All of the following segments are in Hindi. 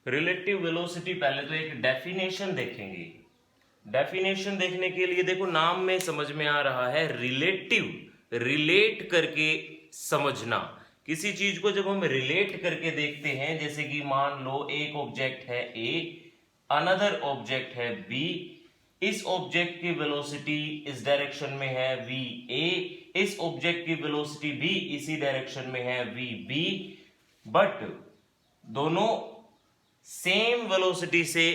रिलेटिव वेलोसिटी, पहले तो एक डेफिनेशन देखेंगे। डेफिनेशन देखने के लिए देखो नाम में समझ में आ रहा है रिलेटिव, रिलेट करके समझना। किसी चीज को जब हम रिलेट करके देखते हैं, जैसे कि मान लो एक ऑब्जेक्ट है ए, अनदर ऑब्जेक्ट है बी, इस ऑब्जेक्ट की वेलोसिटी इस डायरेक्शन में है वी ए, इस ऑब्जेक्ट की वेलोसिटी भी इसी डायरेक्शन में है वी बी, बट दोनों सेम वेलोसिटी से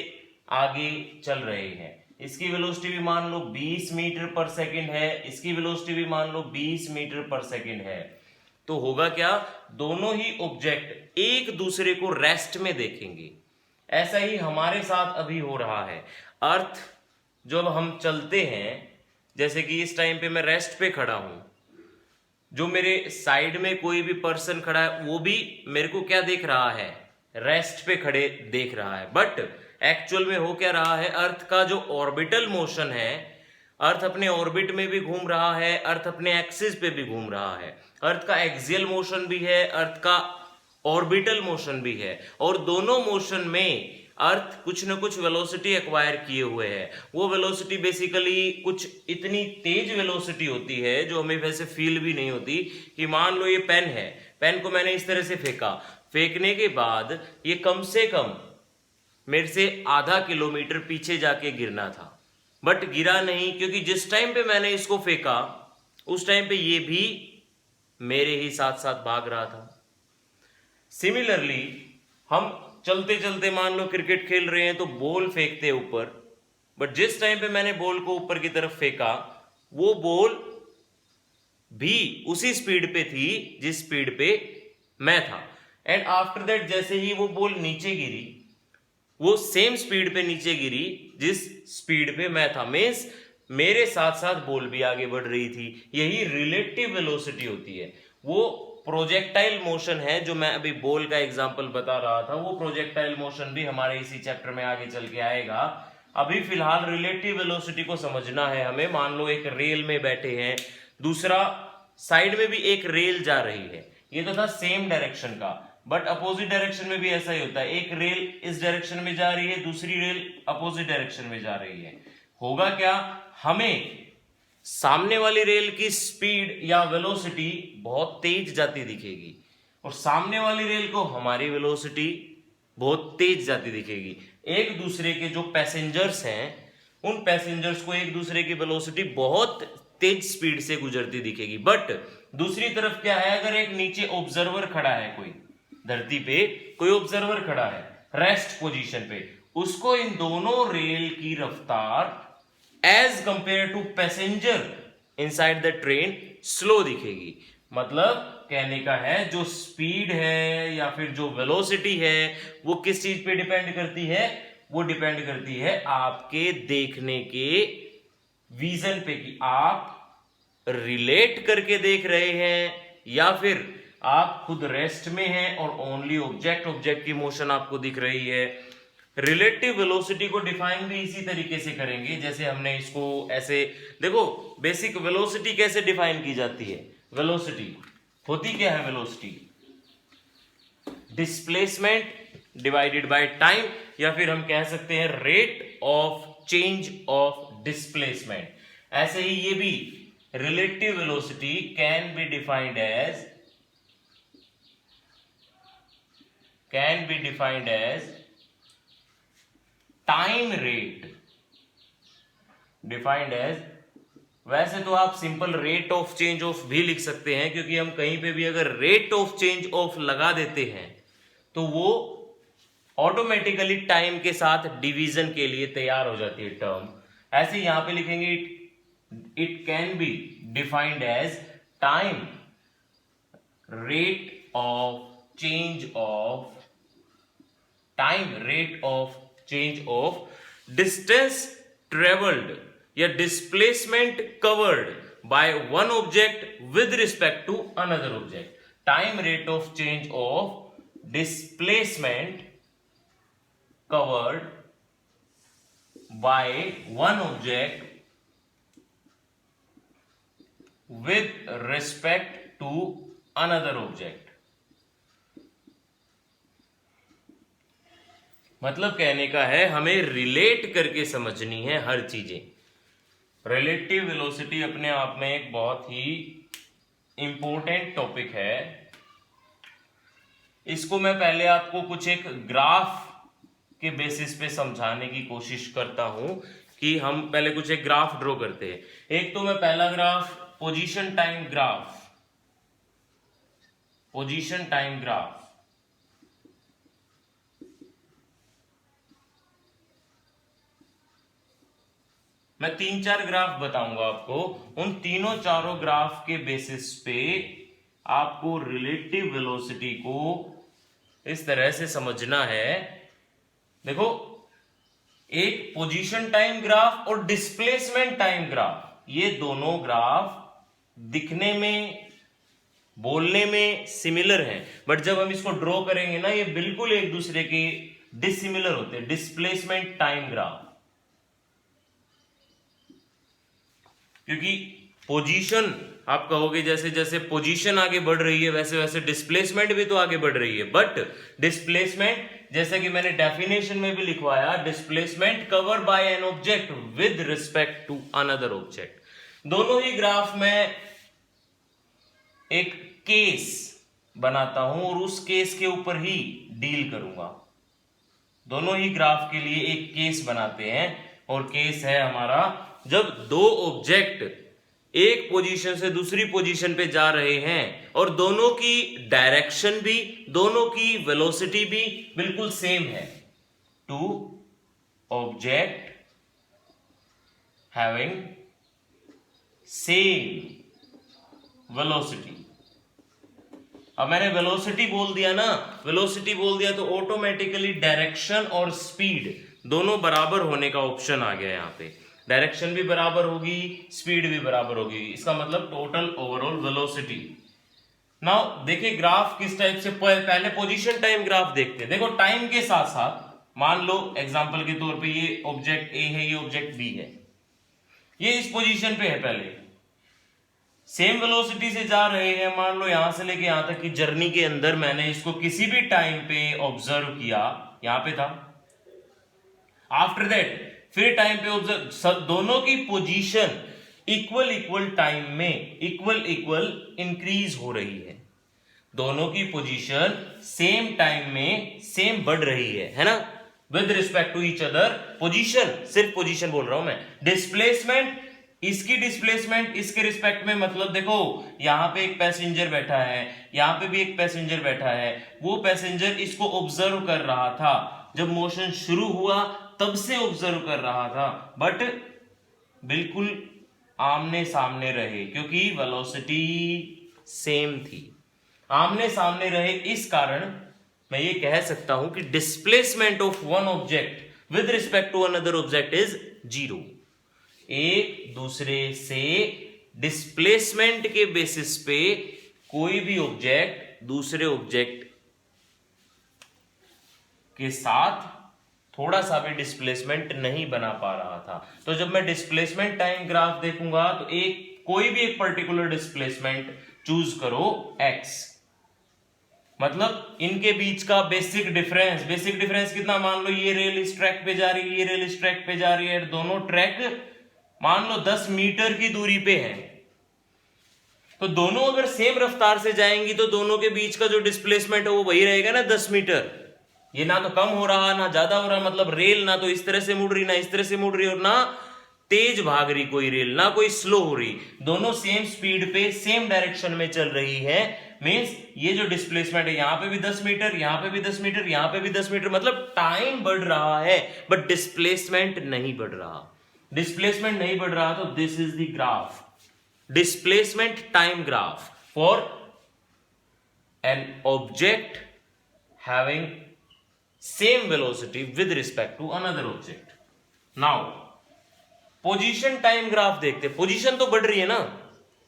आगे चल रहे हैं। इसकी वेलोसिटी भी मान लो 20 मीटर पर सेकंड है, इसकी वेलोसिटी भी मान लो 20 मीटर पर सेकंड है। तो होगा क्या, दोनों ही ऑब्जेक्ट एक दूसरे को रेस्ट में देखेंगे। ऐसा ही हमारे साथ अभी हो रहा है। अर्थ जब हम चलते हैं, जैसे कि इस टाइम पे मैं रेस्ट पे खड़ा हूं, जो मेरे साइड में कोई भी पर्सन खड़ा है वो भी मेरे को क्या देख रहा है, रेस्ट पे खड़े देख रहा है। बट एक्चुअल में हो क्या रहा है, अर्थ का जो ऑर्बिटल मोशन है, अर्थ अपने ऑर्बिट में भी घूम रहा है, अर्थ अपने एक्सिस पे भी घूम रहा है, अर्थ का एक्सियल मोशन भी है, अर्थ का ऑर्बिटल मोशन भी है, और दोनों मोशन में अर्थ कुछ न कुछ वेलोसिटी एक्वायर किए हुए है। वो वेलोसिटी बेसिकली कुछ इतनी तेज वेलोसिटी होती है जो हमें वैसे फील भी नहीं होती। कि मान लो ये पेन है, पेन को मैंने इस तरह से फेंका, फेंकने के बाद ये कम से कम मेरे से आधा किलोमीटर पीछे जाके गिरना था, बट गिरा नहीं, क्योंकि जिस टाइम पे मैंने इसको फेंका उस टाइम पे ये भी मेरे ही साथ साथ भाग रहा था। सिमिलरली हम चलते चलते मान लो क्रिकेट खेल रहे हैं तो बॉल फेंकते ऊपर, बट जिस टाइम पे मैंने बॉल को ऊपर की तरफ फेंका वो बॉल भी उसी स्पीड पे थी जिस स्पीड पे मैं था। एंड आफ्टर दैट जैसे ही वो बॉल नीचे गिरी, वो सेम स्पीड पे नीचे गिरी जिस स्पीड पे मैं था। मीन्स मेरे साथ साथ बॉल भी आगे बढ़ रही थी। यही रिलेटिव वेलोसिटी होती है। वो प्रोजेक्टाइल मोशन है जो मैं अभी बॉल का एग्जांपल बता रहा था, वो प्रोजेक्टाइल मोशन भी हमारे इसी चैप्टर में आगे चल के आएगा। अभी फिलहाल रिलेटिव वेलोसिटी को समझना है हमें। मान लो एक रेल में बैठे हैं, दूसरा साइड में भी एक रेल जा रही है, ये तो था सेम डायरेक्शन का, बट अपोजिट डायरेक्शन में भी ऐसा ही होता है। एक रेल इस डायरेक्शन में जा रही है, दूसरी रेल अपोजिट डायरेक्शन में जा रही है। होगा क्या, हमें सामने वाली रेल की स्पीड या वेलोसिटी बहुत तेज जाती दिखेगी, और सामने वाली रेल को हमारी वेलोसिटी बहुत तेज जाती दिखेगी। एक दूसरे के जो पैसेंजर्स हैं, उन पैसेंजर्स को एक दूसरे की वेलोसिटी बहुत तेज स्पीड से गुजरती दिखेगी। बट दूसरी तरफ क्या है, अगर एक नीचे ऑब्जर्वर खड़ा है, कोई धरती पे कोई ऑब्जर्वर खड़ा है रेस्ट पोजीशन पे, उसको इन दोनों रेल की रफ्तार as compare to passenger inside the train slow दिखेगी। मतलब कहने का है, जो स्पीड है या फिर जो वेलोसिटी है वो किस चीज पे डिपेंड करती है, वो डिपेंड करती है आपके देखने के विजन पे, कि आप रिलेट करके देख रहे हैं या फिर आप खुद रेस्ट में हैं और ओनली ऑब्जेक्ट की मोशन आपको दिख रही है। रिलेटिव वेलोसिटी को डिफाइन भी इसी तरीके से करेंगे जैसे हमने इसको ऐसे देखो। बेसिक वेलोसिटी कैसे डिफाइन की जाती है, वेलोसिटी होती क्या है, velocity displacement divided by time, या फिर हम कह सकते हैं rate of change of displacement. ऐसे ही ये भी relative velocity can be defined as time rate, defined as, वैसे तो आप simple rate of change of भी लिख सकते हैं, क्योंकि हम कहीं पे भी अगर रेट ऑफ चेंज ऑफ लगा देते हैं तो वो ऑटोमेटिकली टाइम के साथ डिवीजन के लिए तैयार हो जाती है टर्म। ऐसे यहां पे लिखेंगे it can be defined as time rate of change of distance travelled या displacement covered by one object with respect to another object. Time rate of change of displacement covered by one object with respect to another object। मतलब कहने का है हमें रिलेट करके समझनी है हर चीजें। रिलेटिव वेलोसिटी अपने आप में एक बहुत ही इंपॉर्टेंट टॉपिक है। इसको मैं पहले आपको कुछ एक ग्राफ के बेसिस पे समझाने की कोशिश करता हूं कि हम पहले कुछ एक ग्राफ ड्रॉ करते हैं। एक तो मैं पहला graph position time graph, position time graph, मैं 3-4 ग्राफ बताऊंगा आपको। उन तीनों चारों ग्राफ के बेसिस पे आपको रिलेटिव वेलोसिटी को इस तरह से समझना है। देखो, एक पोजीशन टाइम ग्राफ और डिस्प्लेसमेंट टाइम ग्राफ, ये दोनों ग्राफ दिखने में, बोलने में सिमिलर हैं, बट जब हम इसको ड्रॉ करेंगे ना, ये बिल्कुल एक दूसरे के डिसिमिलर होते हैं। डिस्प्लेसमेंट टाइम ग्राफ, क्योंकि पोजीशन, आप कहोगे जैसे जैसे पोजीशन आगे बढ़ रही है वैसे वैसे डिस्प्लेसमेंट भी तो आगे बढ़ रही है, बट डिस्प्लेसमेंट, जैसा कि मैंने डेफिनेशन में भी लिखवाया, displacement cover by an object with respect to another object. दोनों ही ग्राफ में एक केस बनाता हूं और उस केस के ऊपर ही डील करूंगा। दोनों ही ग्राफ के लिए एक केस बनाते हैं, और केस है हमारा जब दो ऑब्जेक्ट एक पोजीशन से दूसरी पोजीशन पे जा रहे हैं और दोनों की डायरेक्शन भी, दोनों की वेलोसिटी भी बिल्कुल सेम है। Two object having same velocity. अब मैंने वेलोसिटी बोल दिया ना, वेलोसिटी बोल दिया तो ऑटोमेटिकली डायरेक्शन और स्पीड दोनों बराबर होने का ऑप्शन आ गया। यहां पे डायरेक्शन भी बराबर होगी, स्पीड भी बराबर होगी, इसका मतलब टोटल ओवरऑल वेलोसिटी। नाउ देखिए ग्राफ किस टाइप से, पहले पोजीशन टाइम ग्राफ देखते हैं। देखो, टाइम के साथ साथ मान लो एग्जांपल के तौर पे ये ऑब्जेक्ट ए है, ये ऑब्जेक्ट बी है, ये इस पोजीशन पे है, पहले सेम वेलोसिटी से जा रहे हैं। मान लो यहां से लेके यहां तक की जर्नी के अंदर मैंने इसको किसी भी टाइम पे ऑब्जर्व किया, यहां पे था। आफ्टर दैट फिर टाइम पे ऑब्जर्व, दोनों की पोजीशन इक्वल टाइम में इक्वल इंक्रीज हो रही है। दोनों की पोजीशन सेम टाइम में सेम बढ़ रही है ना, with respect to each other. Position, सिर्फ पोजीशन बोल रहा हूं मैं। डिस्प्लेसमेंट, इसकी डिस्प्लेसमेंट इसके रिस्पेक्ट में, मतलब देखो यहां पे एक पैसेंजर बैठा है, यहां पे भी एक पैसेंजर बैठा है, वो पैसेंजर इसको ऑब्जर्व कर रहा था, जब मोशन शुरू हुआ तब से ऑब्जर्व कर रहा था, बट बिल्कुल आमने सामने रहे, क्योंकि वेलोसिटी सेम थी, आमने सामने रहे। इस कारण मैं ये कह सकता हूं कि displacement of one object with respect to another object is 0। एक दूसरे से डिस्प्लेसमेंट के बेसिस पे कोई भी ऑब्जेक्ट दूसरे ऑब्जेक्ट के साथ थोड़ा सा भी डिस्प्लेसमेंट नहीं बना पा रहा था। तो जब मैं डिस्प्लेसमेंट टाइम ग्राफ देखूंगा तो कोई भी एक पर्टिकुलर डिस्प्लेसमेंट चूज करो x, मतलब इनके बीच का बेसिक डिफरेंस कितना, मान लो ये रेल इस ट्रैक पे जा रही है, ये रेल इस ट्रैक पे जा रही है, दोनों ट्रैक मान लो 10 मीटर की दूरी पे है, तो दोनों अगर सेम रफ्तार से जाएंगी तो दोनों के बीच का जो डिस्प्लेसमेंट है वो वही रहेगा ना, 10 मीटर। ये ना तो कम हो रहा ना ज्यादा हो रहा, मतलब रेल ना तो इस तरह से मुड़ रही ना इस तरह से मुड़ रही, और ना तेज भाग रही कोई रेल, ना कोई स्लो हो रही, दोनों सेम स्पीड पे सेम डायरेक्शन में चल रही है। मींस ये जो डिस्प्लेसमेंट है, यहां पे भी 10 मीटर, यहां पे भी 10 मीटर, यहां पे भी 10 मीटर, मतलब टाइम बढ़ रहा है बट डिस्प्लेसमेंट नहीं बढ़ रहा। डिस्प्लेसमेंट नहीं बढ़ रहा, तो this is the graph, displacement time graph for an object having same velocity with respect to another object. Now position time graph देखते। पोजीशन तो बढ़ रही है ना,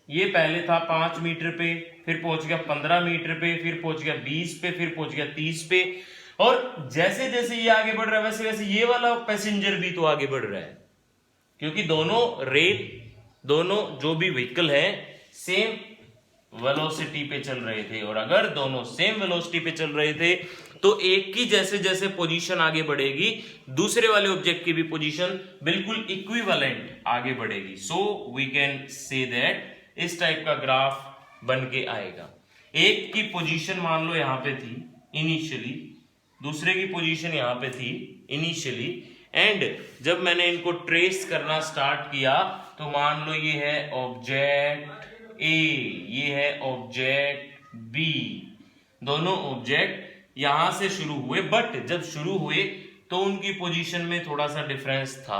ये पहले था 5 मीटर पे, फिर पहुंच गया 15 मीटर पे, फिर पहुंच गया 20 पे, फिर पहुंच गया 30 पे, और जैसे जैसे ये आगे बढ़ रहा है वैसे वैसे ये वाला पैसेंजर भी तो आगे बढ़ रहा है, क्योंकि दोनों रेल, दोनों जो भी व्हीकल है सेम वेलोसिटी पे चल रहे थे, और अगर दोनों सेम वेलोसिटी पे चल रहे थे तो एक की जैसे जैसे पोजीशन आगे बढ़ेगी दूसरे वाले ऑब्जेक्ट की भी पोजीशन बिल्कुल इक्विवेलेंट आगे बढ़ेगी। So we can say that इस टाइप का ग्राफ बन के आएगा। एक की पोजीशन मान लो यहां पे थी इनिशियली, दूसरे की पोजीशन यहां पे थी इनिशियली, एंड जब मैंने इनको ट्रेस करना स्टार्ट किया तो मान लो ये है ऑब्जेक्ट ए, ये है ऑब्जेक्ट बी, दोनों ऑब्जेक्ट यहां से शुरू हुए, बट जब शुरू हुए तो उनकी पोजीशन में थोड़ा सा डिफरेंस था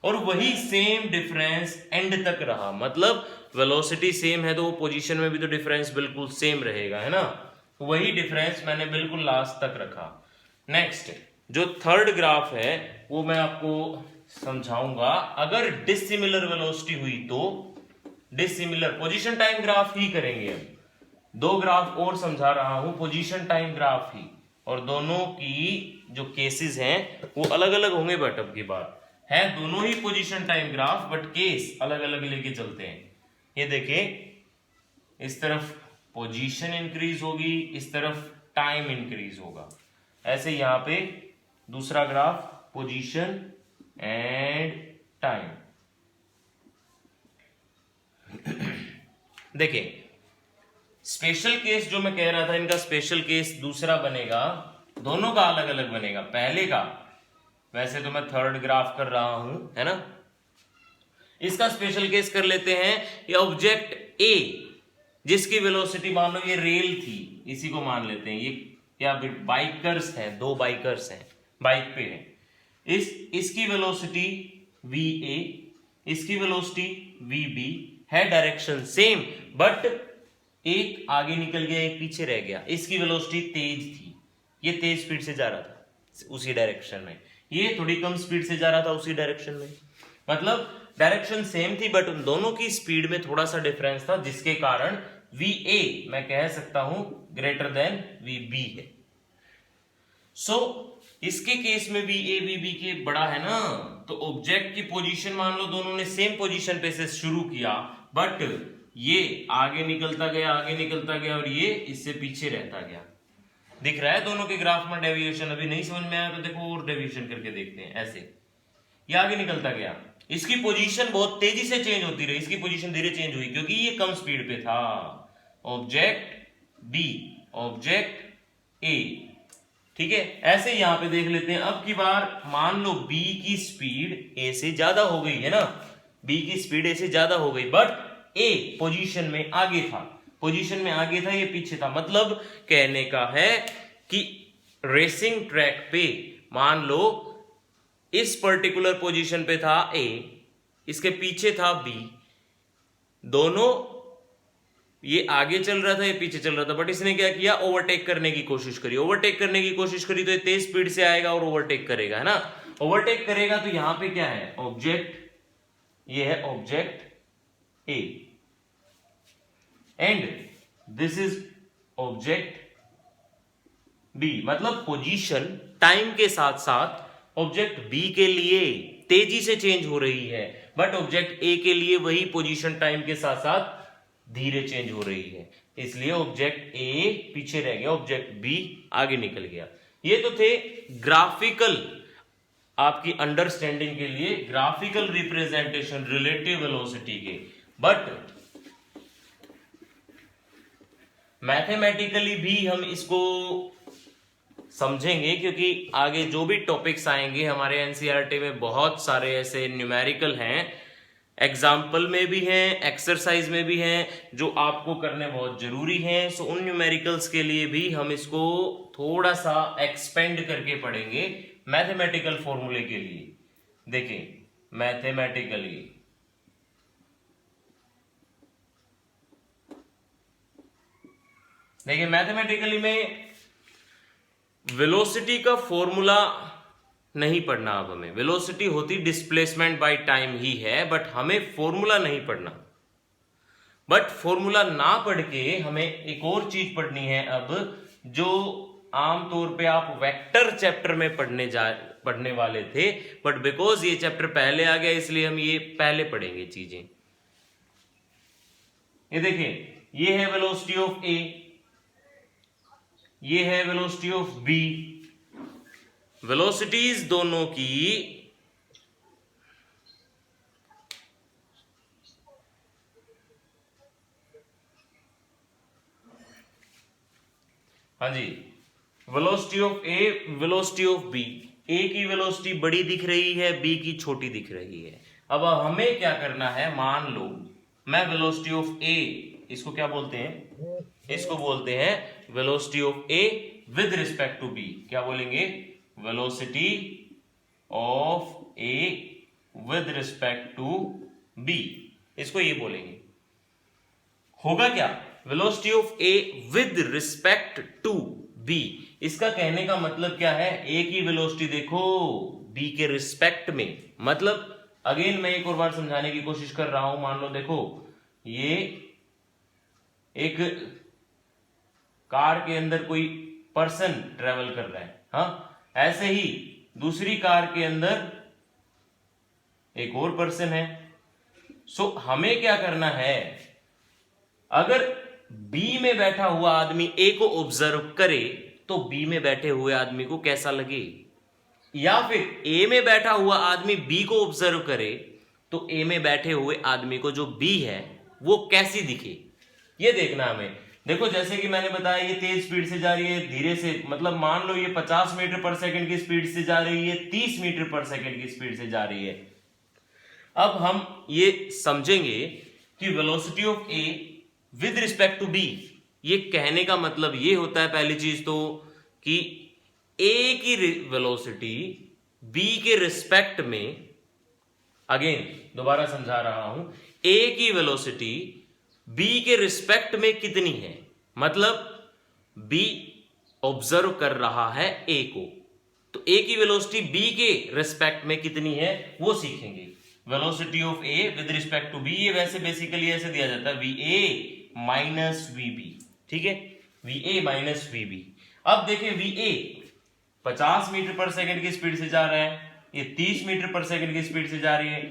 और वही सेम डिफरेंस एंड तक रहा। मतलब वेलोसिटी सेम है तो वो पोजीशन में भी तो डिफरेंस बिल्कुल सेम रहेगा, है ना। वही डिफरेंस मैंने बिल्कुल लास्ट तक रखा। नेक्स्ट जो थर्ड ग्राफ है वो मैं आपको समझाऊंगा। अगर डिसिमिलर वेलोसिटी हुई तो डिसिमिलर पोजीशन टाइम ग्राफ ही करेंगे। हम दो ग्राफ और समझा रहा हूं पोजीशन टाइम ग्राफ ही, और दोनों की जो केसेस हैं वो अलग अलग होंगे, बट अब की बात है दोनों ही position time graph, but case अलग अलग लेके चलते हैं। ये देखिए इस तरफ पोजीशन इंक्रीज होगी, इस तरफ टाइम इंक्रीज होगा। ऐसे यहां पे दूसरा ग्राफ पोजीशन एंड टाइम। देखिए स्पेशल केस जो मैं कह रहा था, इनका स्पेशल केस दूसरा बनेगा, दोनों का अलग अलग बनेगा। पहले का वैसे तो मैं थर्ड ग्राफ कर रहा हूं, है ना। इसका स्पेशल केस कर लेते हैं। ये ऑब्जेक्ट ए जिसकी वेलोसिटी मान लो ये रेल थी, इसी को मान लेते हैं। ये क्या बाइकर्स हैं, दो बाइकर्स हैं, बाइक पे हैं। इसकी वेलोसिटी वी ए, इसकी वेलोसिटी वी बी है, डायरेक्शन सेम, बट एक आगे निकल गया एक पीछे रह गया। इसकी वेलोसिटी तेज थी, ये तेज स्पीड से जा रहा था उसी डायरेक्शन में, ये थोड़ी कम स्पीड से जा रहा था उसी डायरेक्शन में। मतलब डायरेक्शन सेम थी बट उन दोनों की स्पीड में थोड़ा सा डिफरेंस था, जिसके कारण वी ए मैं कह सकता हूं ग्रेटर देन वी बी है। सो इसके केस में वी ए वी बी के बड़ा है ना, तो ऑब्जेक्ट की पोजीशन मान लो दोनों ने सेम पोजीशन पे से शुरू किया, बट ये आगे निकलता गया आगे निकलता गया और ये इससे पीछे रहता गया। दिख रहा है दोनों के ग्राफ में डेविएशन? अभी नहीं समझ में आया तो देखो और डेविएशन करके देखते हैं। ऐसे ये आगे निकलता गया, इसकी पोजीशन बहुत तेजी से चेंज होती रही, इसकी पोजीशन धीरे चेंज हुई क्योंकि ये कम स्पीड पे था। ऑब्जेक्ट बी, ऑब्जेक्ट ए, ठीक है। ऐसे यहां पे देख लेते हैं। अब की बार मान लो बी की स्पीड ए से ज्यादा हो गई है ना, बी की स्पीड ए से ज्यादा हो गई, बट ए पोजीशन में आगे था, पोजीशन में आगे था, ये पीछे था। मतलब कहने का है कि रेसिंग ट्रैक पे मान लो इस पर्टिकुलर पोजीशन पे था ए, इसके पीछे था बी, दोनों ये आगे चल रहा था ये पीछे चल रहा था, बट इसने क्या किया, ओवरटेक करने की कोशिश करी। ओवरटेक करने की कोशिश करी तो ये तेज स्पीड से आएगा और ओवरटेक करेगा, है ना। ओवरटेक करेगा तो यहां पे क्या है, ऑब्जेक्ट, ये है object A and this is object B. मतलब पोजीशन टाइम के साथ साथ ऑब्जेक्ट बी के लिए तेजी से चेंज हो रही है, बट ऑब्जेक्ट ए के लिए वही पोजीशन टाइम के साथ साथ धीरे चेंज हो रही है। इसलिए ऑब्जेक्ट ए पीछे रह गया, ऑब्जेक्ट बी आगे निकल गया। ये तो थे ग्राफिकल, आपकी अंडरस्टैंडिंग के लिए ग्राफिकल रिप्रेजेंटेशन रिलेटिव वेलोसिटी के, बट मैथमेटिकली भी हम इसको समझेंगे क्योंकि आगे जो भी टॉपिक्स आएंगे हमारे एनसीईआरटी में बहुत सारे ऐसे न्यूमेरिकल हैं, एग्जाम्पल में भी हैं, एक्सरसाइज में भी हैं, जो आपको करने बहुत जरूरी हैं। सो उन न्यूमेरिकल्स के लिए भी हम इसको थोड़ा सा एक्सपेंड करके पढ़ेंगे मैथमेटिकल फॉर्मूले के लिए। देखिए मैथमेटिकली में वेलोसिटी का फॉर्मूला नहीं पढ़ना। अब हमें वेलोसिटी होती डिस्प्लेसमेंट बाय टाइम ही है, बट हमें फॉर्मूला नहीं पढ़ना। बट फॉर्मूला ना पढ़ के हमें एक और चीज पढ़नी है अब, जो आमतौर पे आप वेक्टर चैप्टर में पढ़ने वाले थे, बट बिकॉज ये चैप्टर पहले आ गया इसलिए हम ये पहले पढ़ेंगे चीजें। ये देखिए ये है वेलोसिटी ऑफ ए, ये है वेलोसिटी ऑफ बी। वेलोसिटीज दोनों की हाँ जी, velocity of A, velocity of B. A की वेलोसिटी बड़ी दिख रही है, बी की छोटी दिख रही है। अब हमें क्या करना है, मान लो मैं वेलोसिटी ऑफ ए, इसको क्या बोलते हैं, इसको बोलते हैं velocity of A with respect to B. क्या बोलेंगे, velocity of A with respect to B, इसको ये बोलेंगे। होगा क्या, velocity of A with respect to B, इसका कहने का मतलब क्या है, ए की वेलोसिटी देखो बी के रिस्पेक्ट में। मतलब अगेन मैं एक और बार समझाने की कोशिश कर रहा हूं। मान लो देखो ये एक कार के अंदर कोई पर्सन ट्रेवल कर रहा है, हाँ, ऐसे ही दूसरी कार के अंदर एक और पर्सन है। सो हमें क्या करना है, अगर बी में बैठा हुआ आदमी ए को ऑब्जर्व करे तो बी में बैठे हुए आदमी को कैसा लगे, या फिर ए में बैठा हुआ आदमी बी को ऑब्जर्व करे तो ए में बैठे हुए आदमी को जो बी है वो कैसी दिखे, ये देखना हमें। देखो जैसे कि मैंने बताया ये तेज स्पीड से जा रही है, धीरे से, मतलब मान लो ये 50 मीटर पर सेकंड की स्पीड से जा रही है, 30 मीटर पर सेकंड की स्पीड से जा रही है। अब हम ये समझेंगे कि velocity of A with respect to B, ये कहने का मतलब ये होता है पहली चीज तो कि ए की वेलोसिटी बी के रिस्पेक्ट में, अगेन दोबारा समझा रहा हूं, ए की वेलोसिटी बी के रिस्पेक्ट में कितनी है, मतलब बी ऑब्जर्व कर रहा है ए को, तो ए की वेलोसिटी बी के रिस्पेक्ट में कितनी है वो सीखेंगे। Velocity of A with respect to B, ये वैसे बेसिकली ऐसे दिया जाता है, V A minus V B, ठीक है, V A minus V B. अब देखिए V A 50 metre per second की स्पीड से जा रहा है, ये 30 मीटर पर सेकंड की स्पीड से जा रही है,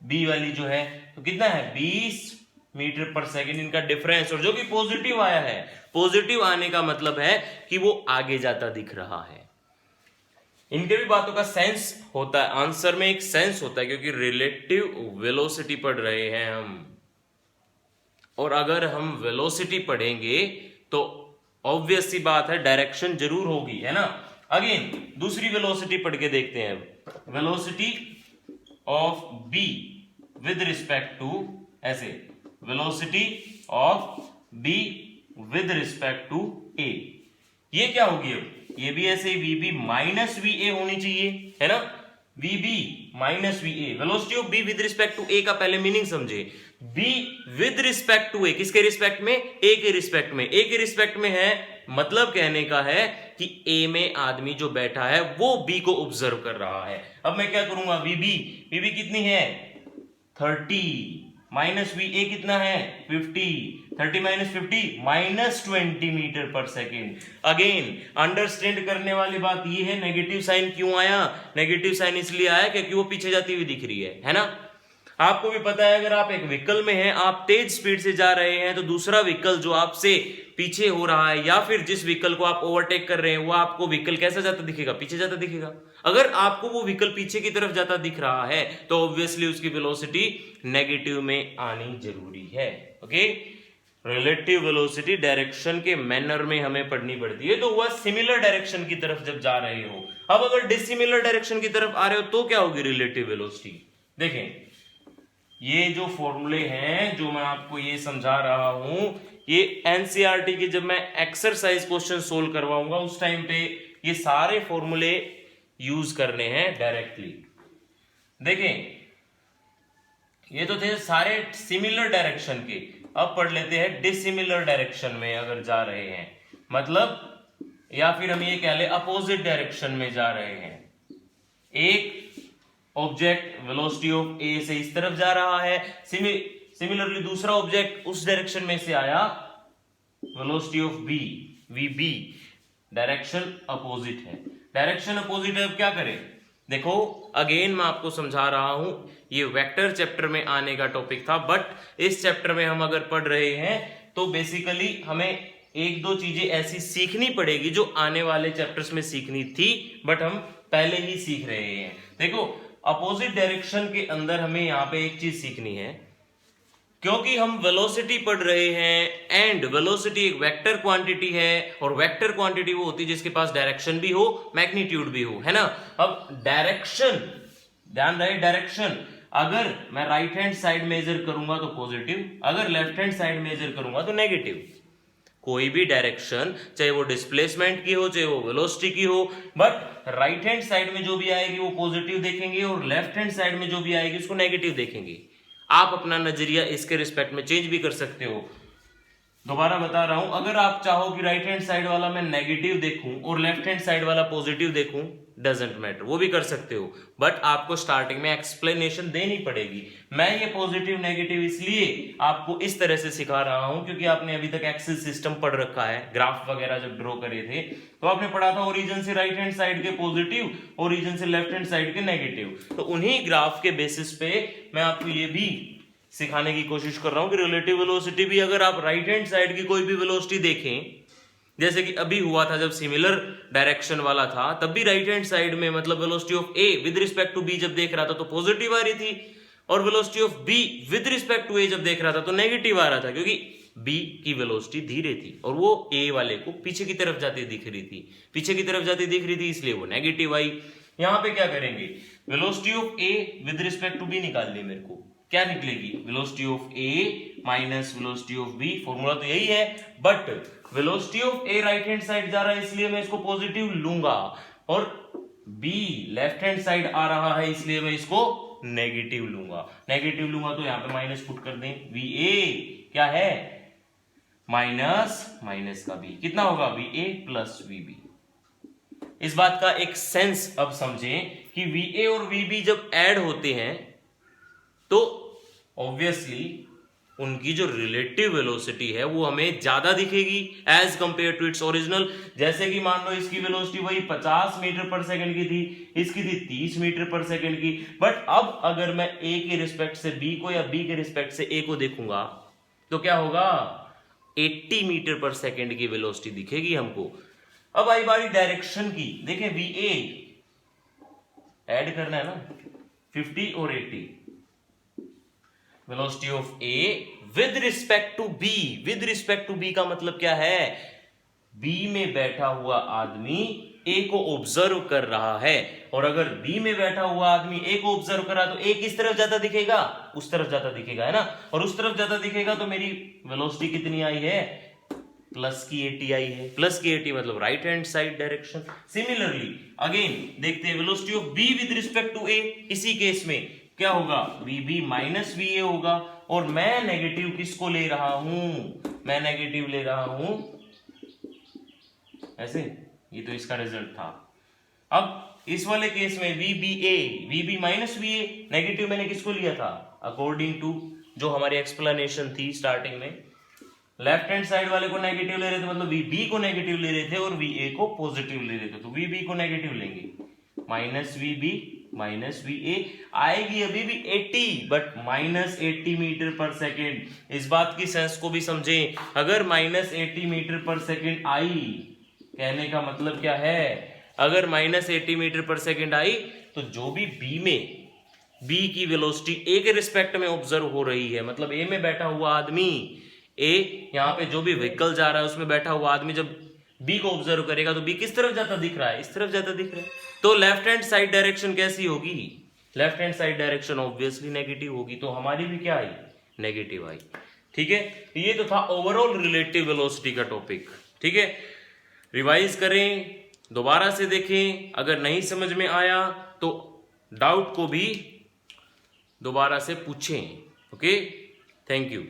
बी वाली जो है तो कितना है 20 मीटर पर सेकंड, इनका डिफरेंस, और जो कि पॉजिटिव आया है, पॉजिटिव आने का मतलब है कि वो आगे जाता दिख रहा है। इनके भी बातों का सेंस होता है, आंसर में एक सेंस होता है, क्योंकि रिलेटिव वेलोसिटी पढ़ रहे हैं हम, और अगर हम वेलोसिटी पढ़ेंगे तो ऑब्वियस सी बात है डायरेक्शन जरूर होगी, है ना। अगेन दूसरी वेलोसिटी पढ़ के देखते हैं, velocity of B with respect to, ऐसे velocity of B with respect to A, ये क्या होगी, अब ये भी ऐसे ही V B minus V A होनी चाहिए, है ना, V B minus V A. Velocity of B with respect to A का पहले मीनिंग समझे, B with respect to A, किसके रिस्पेक्ट में, ए के रिस्पेक्ट में, ए के रिस्पेक्ट में है, मतलब कहने का है कि ए में आदमी जो बैठा है वो बी को ऑब्जर्व कर रहा है। अब मैं क्या करूंगा, वी बी कितनी है 30, माइनस वी ए कितना है 50, 30 minus 50 minus 20 metre per second. Again understand करने वाली बात ये है, नेगेटिव साइन क्यों आया, नेगेटिव साइन इसलिए आया क्योंकि वो पीछे जाती हुई दिख रही है ना। आपको भी पता है अगर आप एक व्हीकल में हैं, आप तेज स्पीड से जा रहे हैं, तो दूसरा व्हीकल जो आपसे पीछे हो रहा है या फिर जिस व्हीकल को आप ओवरटेक कर रहे हैं वो आपको व्हीकल कैसा जाता दिखेगा, पीछे जाता दिखेगा। अगर आपको वो व्हीकल पीछे की तरफ जाता दिख रहा है तो ऑब्वियसली उसकी वेलोसिटी नेगेटिव में आनी जरूरी है। ओके, रिलेटिव वेलोसिटी डायरेक्शन के मैनर में हमें पढ़नी पड़ती है, तो वह सिमिलर डायरेक्शन की तरफ जब जा रहे हो। अब अगर डिसिमिलर डायरेक्शन की तरफ आ रहे हो तो क्या होगी रिलेटिव वेलोसिटी। देखें ये जो फॉर्मूले हैं जो मैं आपको ये समझा रहा हूं, ये एनसीईआरटी के जब मैं एक्सरसाइज क्वेश्चन सोल्व करवाऊंगा उस टाइम पे ये सारे फॉर्मूले यूज करने हैं डायरेक्टली। देखें ये तो थे सारे सिमिलर डायरेक्शन के, अब पढ़ लेते हैं डिसिमिलर डायरेक्शन में अगर जा रहे हैं, मतलब या फिर हम ये कह ले अपोजिट डायरेक्शन में जा रहे हैं। एक ऑब्जेक्ट वेलोसिटी ऑफ ए से इस तरफ जा रहा है, सिमिलरली दूसरा ऑब्जेक्ट उस डायरेक्शन में से आया, velocity of B V B, direction opposite है, डायरेक्शन अपोजिट है। अब क्या करें, देखो अगेन मैं आपको समझा रहा हूं, ये वेक्टर चैप्टर में आने का टॉपिक था, बट इस चैप्टर में हम अगर पढ़ रहे हैं तो बेसिकली हमें एक दो चीजें ऐसी सीखनी पड़ेगी जो आने वाले चैप्टर्स में सीखनी थी बट हम पहले ही सीख रहे हैं। देखो अपोजिट डायरेक्शन के अंदर हमें यहां पे एक चीज सीखनी है, क्योंकि हम वेलोसिटी पढ़ रहे हैं एंड वेलोसिटी एक वेक्टर क्वांटिटी है और वेक्टर क्वांटिटी वो होती है जिसके पास डायरेक्शन भी हो मैग्नीट्यूड भी हो, है ना। अब डायरेक्शन, ध्यान रहे डायरेक्शन, अगर मैं राइट हैंड साइड मेजर करूंगा तो पॉजिटिव, अगर लेफ्ट हैंड साइड मेजर करूंगा तो नेगेटिव। कोई भी डायरेक्शन चाहे वो डिस्प्लेसमेंट की हो चाहे वो वेलोसिटी की हो, बट राइट हैंड साइड में जो भी आएगी वो पॉजिटिव देखेंगे और लेफ्ट हैंड साइड में जो भी आएगी उसको नेगेटिव देखेंगे। आप अपना नजरिया इसके रिस्पेक्ट में चेंज भी कर सकते हो। दोबारा बता रहा हूं, अगर आप चाहो कि राइट हैंड साइड वाला मैं नेगेटिव देखूं और लेफ्ट हैंड साइड वाला पॉजिटिव देखूं, डजेंट मैटर, वो भी कर सकते हो, बट आपको स्टार्टिंग में एक्सप्लेनेशन देनी पड़ेगी। मैं ये पॉजिटिव नेगेटिव इसलिए आपको इस तरह से सिखा रहा हूं क्योंकि आपने अभी तक एक्सेल सिस्टम पढ़ रखा है, ग्राफ वगैरह जब ड्रॉ करे थे तो आपने पढ़ा था ओरिजिन से राइट हैंड साइड के पॉजिटिव, ओरिजिन से लेफ्ट हैंड साइड के नेगेटिव। तो उन्हीं ग्राफ के बेसिस पे मैं आपको ये भी सिखाने की कोशिश कर रहा हूं कि रिलेटिव वेलोसिटी भी अगर आप राइट हैंड साइड की कोई भी वेलोसिटी देखें, जैसे कि अभी हुआ था जब सिमिलर डायरेक्शन वाला था तब भी राइट हैंड साइड में मतलब velocity of A with respect to B जब देख रहा था तो पॉजिटिव आ रही थी और velocity of B with respect to A जब देख रहा था तो नेगेटिव आ रहा था, क्योंकि बी की वेलोसिटी धीरे थी और वो ए वाले को पीछे की तरफ जाती दिख रही थी, पीछे की तरफ जाती दिख रही थी इसलिए वो नेगेटिव आई। यहां पे क्या करेंगे, velocity of A with respect to B निकालनी, मेरे को क्या निकलेगी, velocity of A minus velocity of B, formula तो यही है, but velocity of A right hand side जा रहा है इसलिए मैं इसको पॉजिटिव लूंगा और बी लेफ्ट हैंड साइड आ रहा है इसलिए मैं इसको नेगेटिव लूंगा। नेगेटिव लूंगा तो यहां पे माइनस पुट कर दें, वी ए क्या है माइनस माइनस का बी कितना होगा, V A plus V B. इस बात का एक सेंस अब समझें कि वी ए और वी बी जब ऐड होते हैं तो ऑब्वियसली उनकी जो रिलेटिव वेलोसिटी है वो हमें ज्यादा दिखेगी as compare to its original. जैसे कि मान लो इसकी वेलोसिटी वही 50 मीटर पर सेकंड की थी, इसकी थी 30 मीटर पर सेकंड की, बट अब अगर मैं ए के रिस्पेक्ट से बी को या बी के रिस्पेक्ट से ए को देखूंगा तो क्या होगा, 80 मीटर पर सेकंड की वेलोसिटी दिखेगी हमको। अब आई बारी डायरेक्शन की, देखें वी ए ऐड करना है ना 50 और 80, velocity of A with respect to B, with respect to B का मतलब क्या है, बी में बैठा हुआ आदमी ए को ऑब्जर्व कर रहा है और अगर बी में बैठा हुआ आदमी ए को ऑब्जर्व कर रहा है तो ए किस तरफ जाता दिखेगा, उस तरफ जाता दिखेगा, है ना, और उस तरफ जाता दिखेगा तो मेरी वेलोसिटी कितनी आई है, प्लस की 80 आई है, प्लस की 80 मतलब right hand side direction. Similarly again देखते हैं velocity of B with respect to A, इसी केस में क्या होगा, V B minus V A होगा और मैं नेगेटिव किसको ले रहा हूं, मैं नेगेटिव ले रहा हूं ऐसे, ये तो इसका रिजल्ट था। अब इस वाले केस में V B minus V A negative मैंने किसको लिया था, अकॉर्डिंग टू जो हमारी एक्सप्लेनेशन थी स्टार्टिंग में, लेफ्ट हैंड साइड वाले को नेगेटिव ले रहे थे मतलब वी बी को नेगेटिव ले रहे थे और वी ए को पॉजिटिव ले रहे थे, तो वी बी को नेगेटिव लेंगे, minus V B minus V A आएगी अभी भी 80 but minus 80 metre per second. इस बात की सेंस को भी समझें, अगर माइनस 80 मीटर पर सेकेंड आई, कहने का मतलब क्या है, अगर माइनस 80 मीटर पर सेकेंड आई तो जो भी बी में बी की वेलोसिटी ए के रिस्पेक्ट में ऑब्जर्व हो रही है, मतलब ए में बैठा हुआ आदमी, ए यहाँ पे जो भी व्हीकल जा रहा है उसमें बैठा हुआ आदमी जब बी को ऑब्जर्व करेगा तो बी किस तरफ जाता दिख रहा है, इस तरफ जाता दिख रहा है, तो लेफ्ट हैंड साइड डायरेक्शन कैसी होगी, left hand side direction obviously negative होगी, तो हमारी भी क्या आई, नेगेटिव आई। ठीक है, ये तो था ओवरऑल रिलेटिव वेलोसिटी का टॉपिक। ठीक है, रिवाइज करें, दोबारा से देखें, अगर नहीं समझ में आया तो डाउट को भी दोबारा से पूछें। Okay, thank you.